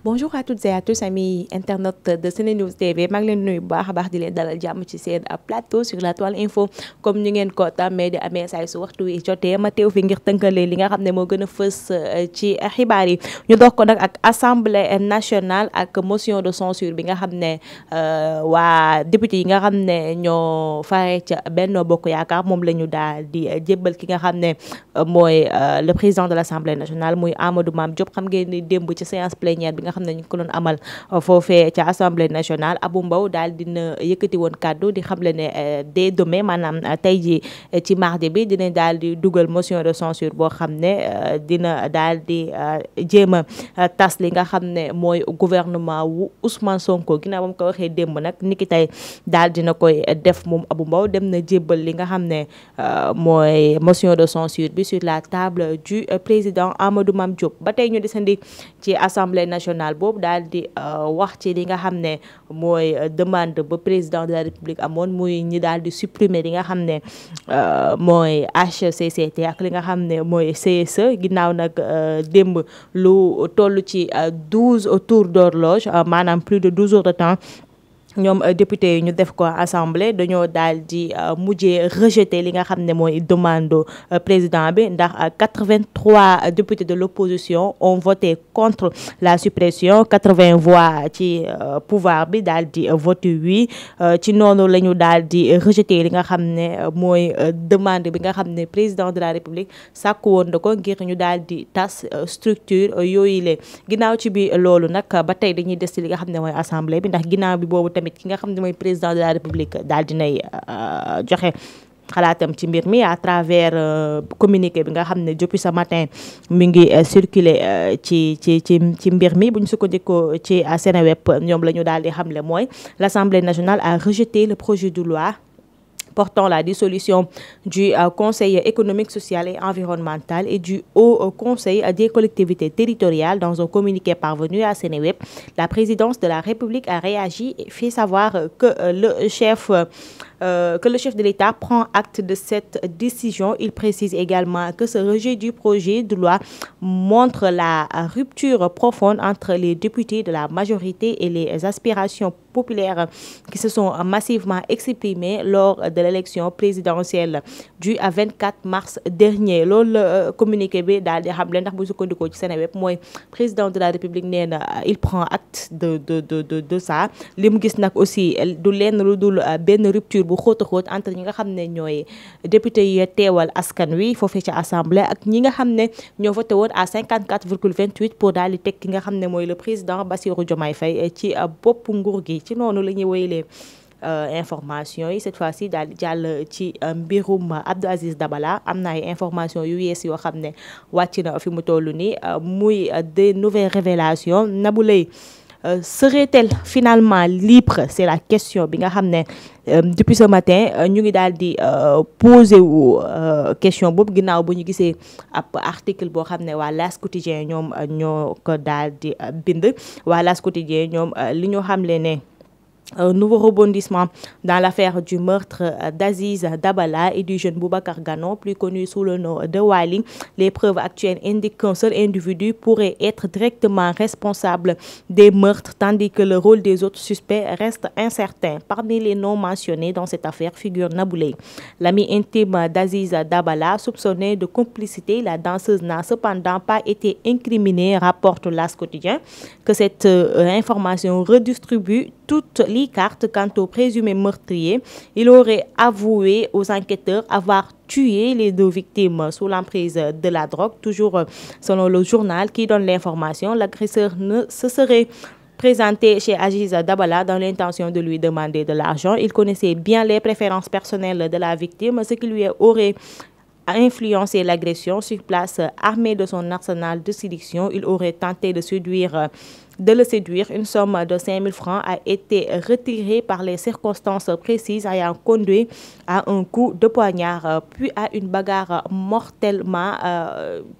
Bonjour à toutes et à tous amis internautes de SeneNews TV maa ngi leen nuyu bu baax a baax di leen dalal jàmm ci seen plateau sur la toile info comme ñu ngeen ko tàmmee di amee saay su waxtu wi jotee ma teew fi ngir tënkale li nga xam ne moo gën a fës ci xibaar yi ñu dox ko nag ak assemblée nationale ak motion de censure bi nga xam ne waa député yi nga xam ne ñoo fare ca Benno Bokk Yaakaar moom la ñu daal di jébbal ki nga xam ne mooy le président de l'Assemblée nationale muy Amadou Mame Diop. xam ngeen ni démb ci séance plénière bi nga xam ne ñu ko doon amal foofee ca assemblée nationale Abou Mbow daal dina yëkkati woon kàddu di xamle ne dès demain maanaam tey ji ci mardi bi dina daal di dugal motion de censure boo xam ne dina daal di jéem a tas li nga xam ne mooy gouvernement wu Ousmane Sonko ginnaaw ba mu ko waxee démb nag niki tey daal dina koy def moom Abou Mbow dem na jébbal li nga xam ne mooy motion de censure bi sur la table du président Amadou Mame Diop. ba tey ñu desandi ci assemblée nationale boobu daal di wax ci li nga xam ne mooy demande ba président de la république amoon muy ñi daal di supprimer li nga xam ne mooy HCCT ak li nga xam ne mooy CSE ginnaaw nag démb lu toll ci 12 tours d'horloge maanaam plus de 12 heures de temps ñoom député yi ñu def ko assemblée dañoo daal di mujjee rejeter li nga xam ne mooy demande président bi ndax 83 députés de l'opposition ont voté contre la suppression 80 voix ci pouvoir bi daal di voté oui ci noonu la ñu daal di rejeter li nga xam ne mooy demande bi nga xam ne président de la république sàkku woon na ko ngir ñu daal di tas structure yooyu le ginnaaw ci bi loolu nag ba tey dañuy des ci li nga xam ne mooy assemblée bi ndax ginnaaw bi boobu tamit ki nga xam ne mooy président de la république daal dinay joxe xalaatam ci mbir mi à travers communiqué bi nga xam ne depuis ce matin mi ngi circuler ci mbir mi bu ñu sukkandikoo ci Seneweb ñoom la ñu daal di xamle mooy l'Assemblée nationale a rejeté le projet de loi portant la dissolution du Conseil économique, social et environnemental et du Haut Conseil des collectivités territoriales. Dans un communiqué parvenu à Seneweb, la présidence de la République a réagi et fait savoir que le chef de l'État prend acte de cette décision. Il précise également que ce rejet du projet de loi montre la rupture profonde entre les députés de la majorité et les aspirations populaires qui se sont massivement exprimées lors de l'élection présidentielle du 24 mars dernier. loolu la communiqué bi daal di xam leen ndax bu sukkandikoo ci Seneweb mooy président de la République nee na il prend acte de ça li mu gis nag aussi du lenn lu dul benn rupture bu xóot a xóot entre ñi nga xam ne ñooy député yi teewal askan wi foofee ci assemblée ak ñi nga xam ne ñoo voté woon à 54,28 pour daal di teg ki nga xam ne mooy le président Bassirou Diomaye Faye ci bopp nguur gi. ci noonu la ñuy wéyalee information yi cette fois-ci daal di jàll ci mbirum Abdou Aziz Dabala am na ay information yu yees yoo xam ne wàcc na fi mu toll nii muy des nouvelles révélations. Nabou Leye serait-elle finalement libre? C'est la question bi nga xam ne depuis ce matin ñu ngi daal di posé wu question boobu ginnaaw bu ñu gisee ab article boo xam ne waa L'As Quotidien ñoom ñoo ko daal di bind. waa L'As Quotidien ñoom li ñu xamle ne un nouveau rebondissement dans l'affaire du meurtre d'Aziz Dabala et du jeune Boubacar Gano, plus connu sous le nom de Wali. Les preuves actuelles indiquent qu'un seul individu pourrait être directement responsable des meurtres, tandis que le rôle des autres suspects reste incertain. Parmi les noms mentionnés dans cette affaire figure Nabou Leye, l'ami intime d'Aziz Dabala, soupçonné de complicité. La danseuse n'a cependant pas été incriminée, rapporte L'As Quotidien, que cette information redistribue toutes les cartes quant au présumé meurtrier. Il aurait avoué aux enquêteurs avoir tué les deux victimes sous l'emprise de la drogue. Toujours selon le journal qui donne l'information, l'agresseur ne se serait présenté chez Aziz Dabala dans l'intention de lui demander de l'argent. Il connaissait bien les préférences personnelles de la victime, ce qui lui aurait influencé l'agression. Sur place, armé de son arsenal de séduction, il aurait tenté de le séduire. Une somme de 5 000 francs a été retirée par les circonstances précises ayant conduit à un coup de poignard puis à une bagarre mortellement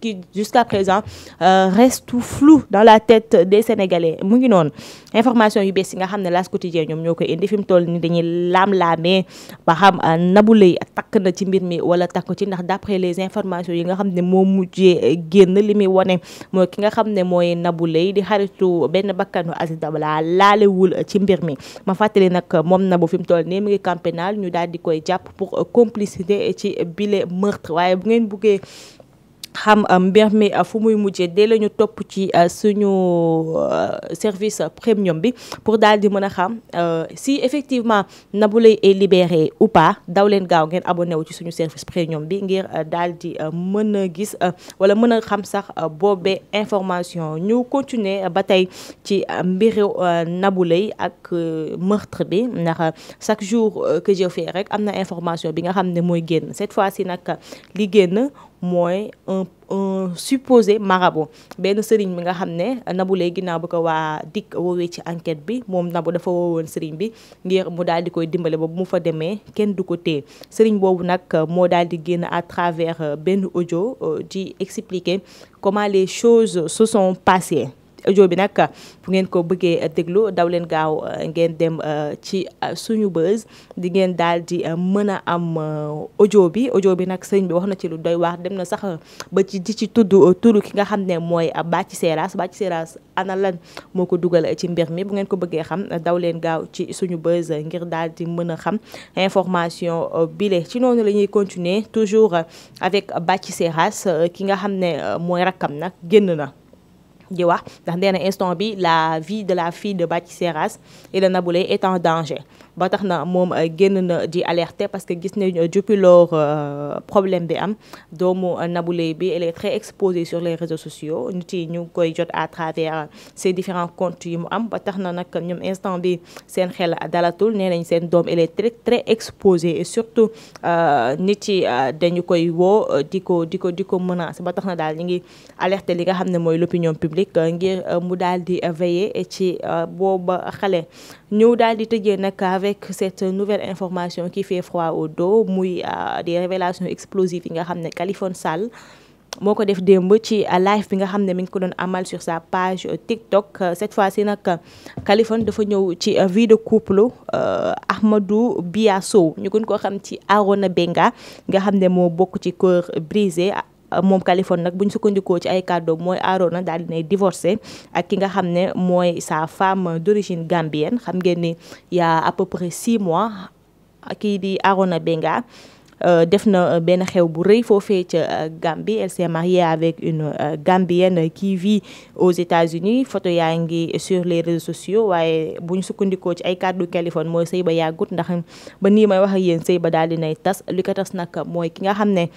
qui jusqu'à présent reste tout flou dans la tête des Sénégalais. mu ngi noonu information yu bees yi nga xam ne L'As Quotidien ñoom ñoo koy indi fi mu toll ni dañuy laam-laamee ba xam Nabou Leye takk na ci mbir mi wala takk ci ndax d'après les informations yi nga xam ne moo mujjee génn li muy wone mooy ki nga xam ne mooy Nabou Leye di xaritu benn bakkanu Aziz Dabala laalewul ci mbir mi. ma fàttali nag moom Nabou fi mu toll nii mi ngi camp pénal ñu daal di koy jàpp pour complicité ci bile meurtre. waaye bu ngeen buggee xam mbir mi fu muy mujjee dee la ñu topp ci suñu service premium bi pour daal di mën a xam si effectivement Nabou Leye est libéré ou pas. daw leen gaaw ngeen abonné wu ci suñu service premium bi ngir daal di mën a gis wala mën a xam sax boobee information. ñu continuer ba tey ci mbiru Nabou Leye ak meurtre bi ndax chaque jour que je fais rek am na information bi nga xam ne mooy génn. cette fois ci nag li génn mooy un supposé marabout, benn sëriñ bi nga xam ne Nabou Leye ginnaaw bu ko waa DIC woowee ci enquête bi moom Nabou dafa woowoon sëriñ bi ngir mu daal di koy dimbale ba bu mu fa demee kenn du ko téye. sëriñ boobu nag moo daal di génn à travers benn audio di expliquer comment les choses se sont passées. audio bi nag fu ngeen ko bëggee déglu daw leen gaaw ngeen dem ci suñu buzz di ngeen daal di mën a am audio bi nag sëñ bi wax na ci lu doy waar. dem na sax ba ci di ci tudd ki nga xam ne mooy Bathie Seras ana lan moo ko dugal ci mbir mi. bu ngeen ko bëggee xam daw leen gaaw ci suñu buzz ngir daal di mën a xam information bile. ci noonu la ñuy continuer toujours avec Bathie Seras ki nga xam ne mooy rakkam nag génn na di wax ndax nee na instant bi la vie de la fille de Bathie Seras et de Nabou Leye est en danger. ba tax na moom génn na di alerter parce que gis nañu depuis lors problème bi am doomu Nabou Leye bi elle est très exposée sur les réseaux sociaux. nit yi ñu ngi koy jot à travers ces différents comptes yi mu am. ba tax na nag ñoom instant bi seen xel dalatul. nee nañ seen doom elle est très très exposée et surtout nit yi dañu koy woo di ko menacer. ba tax na daal ñu ngi alerter li nga xam ne mooy l'opinion publique ngir mu daal di veiller ci booba xale. ñu daal di tëjee nag avec cette nouvelle information qui fait froid au dos muy des révélations explosives yi nga xam ne Kaliphone Sall moo ko def démb ci live bi nga xam ne mi ngi ko doon amal sur sa page TikTok. cette fois-ci nag Kaliphone dafa ñëw ci vie de couple Ahmadou Biya Sow ñu gën koo xam ci Arona Benga nga xam ne moo bokk ci Cœur brisé. moom Kaliphone nag bu ñu sukkandikoo ci ay kàddoom mooy Arona daal dinay divorcé ak ki nga xam ne mooy sa femme d'origine gambienne. xam ngeen ni y a à peu près 6 mois kii di Arona Benga def na benn xew bu rëy foofee ca Gambie. elle s'est mariée avec une Gambienne qui vit aux États-Unis. photo yaa ngi sur les réseaux sociaux waaye bu ñu sukkandikoo ci ay kàddu Kaliphone mooy sëy ba yàggut ndax ba nii may wax ak yéen sëy ba daal dinay tas. li ko tas nag mooy ki nga xam ne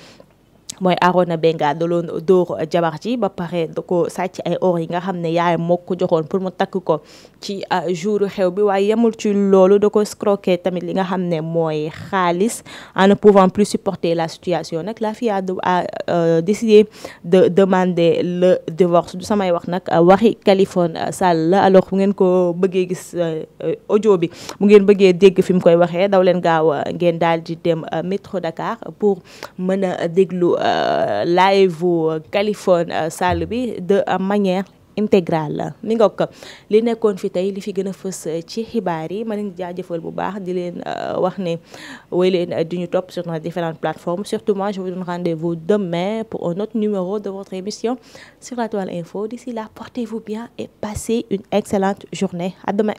mooy Arona Benga da loon dóor jabar ji ba pare da ko sàcc ay or yi nga xam ne yaayam moo ko joxoon pour mu takk ko ci jour xew bi. waaye yemul ci loolu da ko escroquer tamit li nga xam ne mooy xaalis. en ne pouvant plus supporter la situation nag la fille a décidé de demander le divorce. du samay wax nag waxi Kaliphone Sall la. alors bu ngeen ko bëggee gis audio bi bu ngeen bëggee dégg fi mu koy waxee daw leen gaaw ngeen daal di dem métro Dakar pour mën a déglu live Kaliphone Sall bi de manière intégrale. mi nga ko li nekkoon fi tey li fi gën a fës ci xibaar yi. ma leen jaajëfal bu baax di leen wax ne woy leen di ñu topp sur nos différentes plateformes. surtout moi je vous donne rendez-vous demain pour un autre numéro de votre émission sur la Toile Info. d'ici là portez-vous bien et passez une excellente journée. À demain.